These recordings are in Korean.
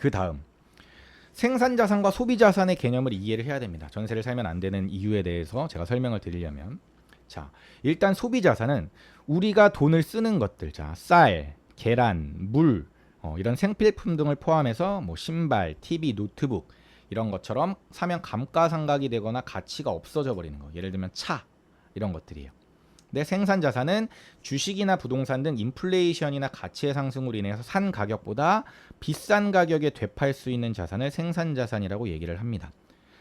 그 다음 생산자산과 소비자산의 개념을 이해를 해야 됩니다. 전세를 살면 안 되는 이유에 대해서 제가 설명을 드리려면, 자, 일단 소비자산은 우리가 돈을 쓰는 것들, 자, 쌀, 계란, 물, 이런 생필품 등을 포함해서 뭐 신발, TV, 노트북 이런 것처럼 사면 감가상각이 되거나 가치가 없어져 버리는 거. 예를 들면 차 이런 것들이에요. 근데 생산자산은 주식이나 부동산 등 인플레이션이나 가치의 상승으로 인해서 산 가격보다 비싼 가격에 되팔 수 있는 자산을 생산자산이라고 얘기를 합니다.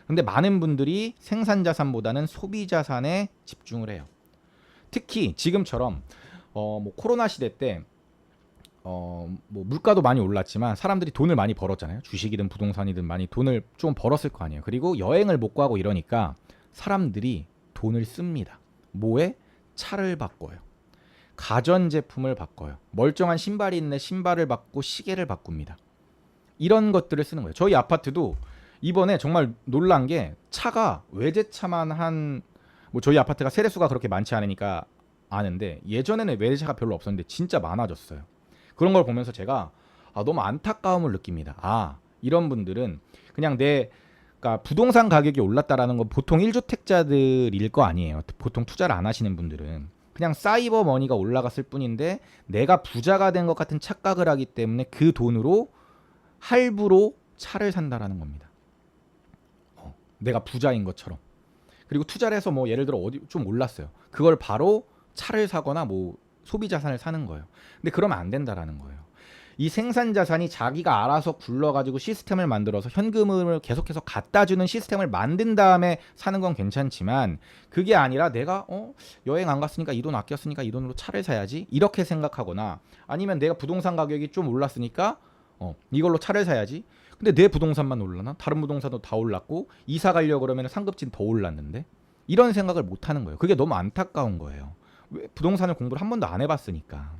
근데 많은 분들이 생산자산보다는 소비자산에 집중을 해요. 특히 지금처럼 뭐 코로나 시대 때 뭐 물가도 많이 올랐지만 사람들이 돈을 많이 벌었잖아요. 주식이든 부동산이든 많이 돈을 좀 벌었을 거 아니에요. 그리고 여행을 못 가고 이러니까 사람들이 돈을 씁니다. 뭐에? 차를 바꿔요. 가전제품을 바꿔요. 멀쩡한 신발이 있는데 신발을 바꾸고 시계를 바꿉니다. 이런 것들을 쓰는 거예요. 저희 아파트도 이번에 정말 놀란 게 차가 외제차만 뭐 저희 아파트가 세대수가 그렇게 많지 않으니까 아는데 예전에는 외제차가 별로 없었는데 진짜 많아졌어요. 그런 걸 보면서 제가 너무 안타까움을 느낍니다. 이런 분들은 그냥 그러니까 부동산 가격이 올랐다라는 건 보통 1주택자들일 거 아니에요. 보통 투자를 안 하시는 분들은 그냥 사이버 머니가 올라갔을 뿐인데 내가 부자가 된 것 같은 착각을 하기 때문에 그 돈으로 할부로 차를 산다라는 겁니다. 내가 부자인 것처럼. 그리고 투자를 해서 뭐 예를 들어 어디 좀 올랐어요. 그걸 바로 차를 사거나 뭐 소비 자산을 사는 거예요. 근데 그러면 안 된다라는 거예요. 이 생산 자산이 자기가 알아서 굴러가지고 시스템을 만들어서 현금을 계속해서 갖다 주는 시스템을 만든 다음에 사는 건 괜찮지만 그게 아니라 내가 여행 안 갔으니까 이 돈 아꼈으니까 이 돈으로 차를 사야지 이렇게 생각하거나 아니면 내가 부동산 가격이 좀 올랐으니까 이걸로 차를 사야지. 근데 내 부동산만 올라나? 다른 부동산도 다 올랐고 이사 가려고 그러면 상급진 더 올랐는데 이런 생각을 못 하는 거예요. 그게 너무 안타까운 거예요. 왜? 부동산을 공부를 한 번도 안 해봤으니까.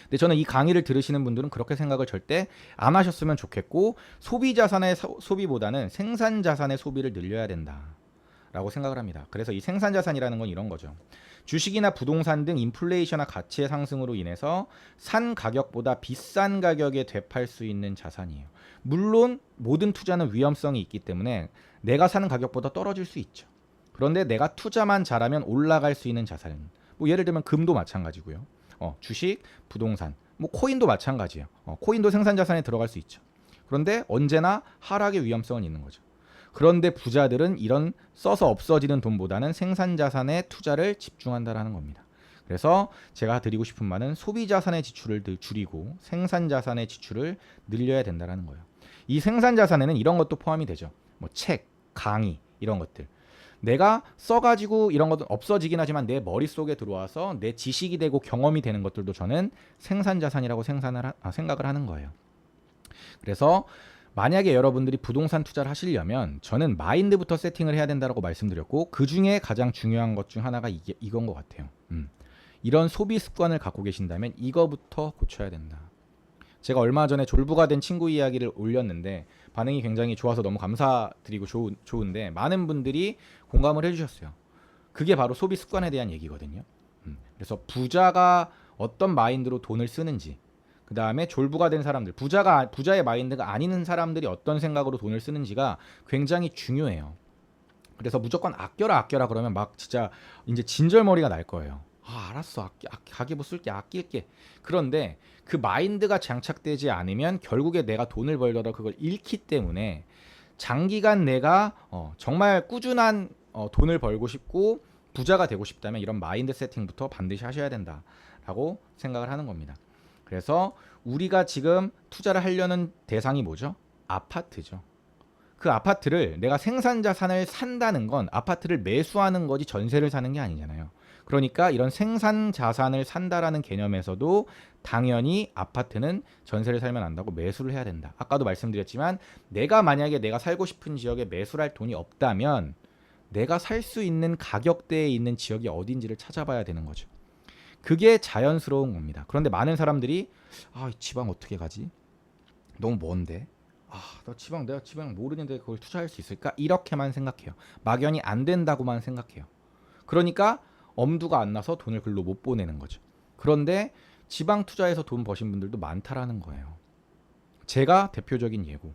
근데 저는 이 강의를 들으시는 분들은 그렇게 생각을 절대 안 하셨으면 좋겠고 소비 자산의 소비보다는 생산 자산의 소비를 늘려야 된다라고 생각을 합니다. 그래서 이 생산 자산이라는 건 이런 거죠. 주식이나 부동산 등 인플레이션이나 가치의 상승으로 인해서 산 가격보다 비싼 가격에 되팔 수 있는 자산이에요. 물론 모든 투자는 위험성이 있기 때문에 내가 사는 가격보다 떨어질 수 있죠. 그런데 내가 투자만 잘하면 올라갈 수 있는 자산. 뭐 예를 들면 금도 마찬가지고요. 주식, 부동산, 뭐 코인도 마찬가지예요. 코인도 생산 자산에 들어갈 수 있죠. 그런데 언제나 하락의 위험성은 있는 거죠. 그런데 부자들은 이런 써서 없어지는 돈보다는 생산 자산에 투자를 집중한다라는 겁니다. 그래서 제가 드리고 싶은 말은 소비 자산의 지출을 줄이고 생산 자산의 지출을 늘려야 된다라는 거예요. 이 생산 자산에는 이런 것도 포함이 되죠. 뭐 책, 강의 이런 것들. 내가 써가지고 이런 것도 없어지긴 하지만 내 머릿속에 들어와서 내 지식이 되고 경험이 되는 것들도 저는 생산자산이라고 생각을 하는 거예요. 그래서 만약에 여러분들이 부동산 투자를 하시려면 저는 마인드부터 세팅을 해야 된다고 말씀드렸고 그 중에 가장 중요한 것 중 하나가 이건 것 같아요. 이런 소비 습관을 갖고 계신다면 이거부터 고쳐야 된다. 제가 얼마 전에 졸부가 된 친구 이야기를 올렸는데 반응이 굉장히 좋아서 너무 감사드리고 좋은데 많은 분들이 공감을 해주셨어요. 그게 바로 소비 습관에 대한 얘기거든요. 그래서 부자가 어떤 마인드로 돈을 쓰는지, 그 다음에 졸부가 된 사람들, 부자의 마인드가 아닌 사람들이 어떤 생각으로 돈을 쓰는지가 굉장히 중요해요. 그래서 무조건 아껴라 그러면 막 진짜 이제 진절머리가 날 거예요. 알았어. 가계부 쓸게, 아낄게. 그런데 그 마인드가 장착되지 않으면 결국에 내가 돈을 벌더라도 그걸 잃기 때문에 장기간 내가 정말 꾸준한 돈을 벌고 싶고 부자가 되고 싶다면 이런 마인드 세팅부터 반드시 하셔야 된다라고 생각을 하는 겁니다. 그래서 우리가 지금 투자를 하려는 대상이 뭐죠? 아파트죠. 그 아파트를 내가 생산자산을 산다는 건 아파트를 매수하는 거지 전세를 사는 게 아니잖아요. 그러니까 이런 생산자산을 산다라는 개념에서도 당연히 아파트는 전세를 살면 안 되고 매수를 해야 된다. 아까도 말씀드렸지만 만약에 내가 살고 싶은 지역에 매수를 할 돈이 없다면 내가 살 수 있는 가격대에 있는 지역이 어딘지를 찾아봐야 되는 거죠. 그게 자연스러운 겁니다. 그런데 많은 사람들이 지방 어떻게 가지? 너무 먼데? 내가 지방 모르는데 그걸 투자할 수 있을까? 이렇게만 생각해요. 막연히 안 된다고만 생각해요. 그러니까 엄두가 안 나서 돈을 글로 못 보내는 거죠. 그런데 지방 투자해서 돈 버신 분들도 많다라는 거예요. 제가 대표적인 예고.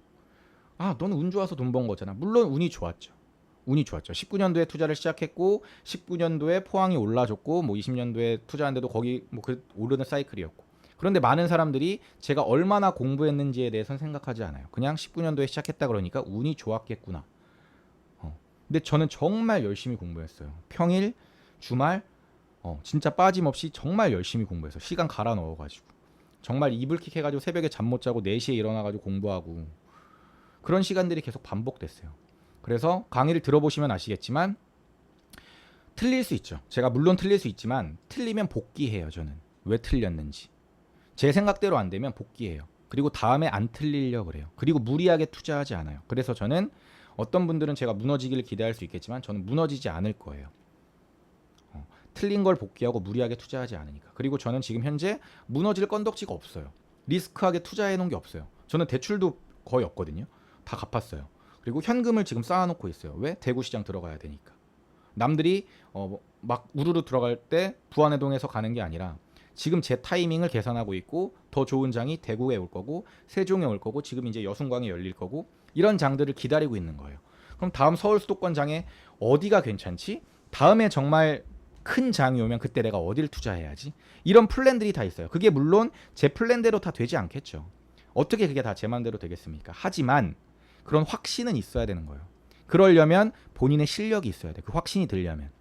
아, 너는 운 좋아서 돈 번 거잖아. 물론 운이 좋았죠. 운이 좋았죠. 19년도에 투자를 시작했고 19년도에 포항이 올라줬고 뭐 20년도에 투자한데도 거기 뭐 그 오르는 사이클이었고. 그런데 많은 사람들이 제가 얼마나 공부했는지에 대해서는 생각하지 않아요. 그냥 19년도에 시작했다 그러니까 운이 좋았겠구나. 근데 저는 정말 열심히 공부했어요. 평일, 주말, 진짜 빠짐없이 정말 열심히 공부해서 시간 갈아 넣어가지고 정말 이불킥 해가지고 새벽에 잠 못 자고 4시에 일어나가지고 공부하고 그런 시간들이 계속 반복됐어요. 그래서 강의를 들어보시면 아시겠지만 틀릴 수 있죠. 제가 물론 틀릴 수 있지만 틀리면 복귀해요. 저는 왜 틀렸는지 제 생각대로 안 되면 복귀해요. 그리고 다음에 안 틀리려고 그래요. 그리고 무리하게 투자하지 않아요. 그래서 저는 어떤 분들은 제가 무너지기를 기대할 수 있겠지만 저는 무너지지 않을 거예요. 틀린 걸 복귀하고 무리하게 투자하지 않으니까. 그리고 저는 지금 현재 무너질 건덕지가 없어요. 리스크하게 투자해 놓은 게 없어요. 저는 대출도 거의 없거든요. 다 갚았어요. 그리고 현금을 지금 쌓아놓고 있어요. 왜? 대구 시장 들어가야 되니까. 남들이 막 우르르 들어갈 때 부안해동에서 가는 게 아니라 지금 제 타이밍을 계산하고 있고 더 좋은 장이 대구에 올 거고 세종에 올 거고 지금 이제 여순광에 열릴 거고 이런 장들을 기다리고 있는 거예요. 그럼 다음 서울 수도권 장에 어디가 괜찮지? 다음에 정말 큰 장이 오면 그때 내가 어디를 투자해야지? 이런 플랜들이 다 있어요. 그게 물론 제 플랜대로 다 되지 않겠죠. 어떻게 그게 다 제 맘대로 되겠습니까? 하지만 그런 확신은 있어야 되는 거예요. 그러려면 본인의 실력이 있어야 돼. 그 확신이 들려면.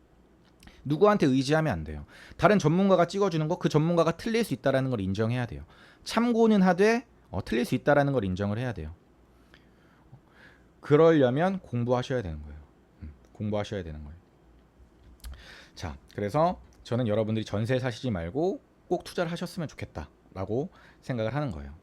누구한테 의지하면 안 돼요. 다른 전문가가 찍어주는 거 그 전문가가 틀릴 수 있다는 걸 인정해야 돼요. 참고는 하되 틀릴 수 있다는 걸 인정을 해야 돼요. 그러려면 공부하셔야 되는 거예요. 공부하셔야 되는 거예요. 자, 그래서 저는 여러분들이 전세 사시지 말고 꼭 투자를 하셨으면 좋겠다라고 생각을 하는 거예요.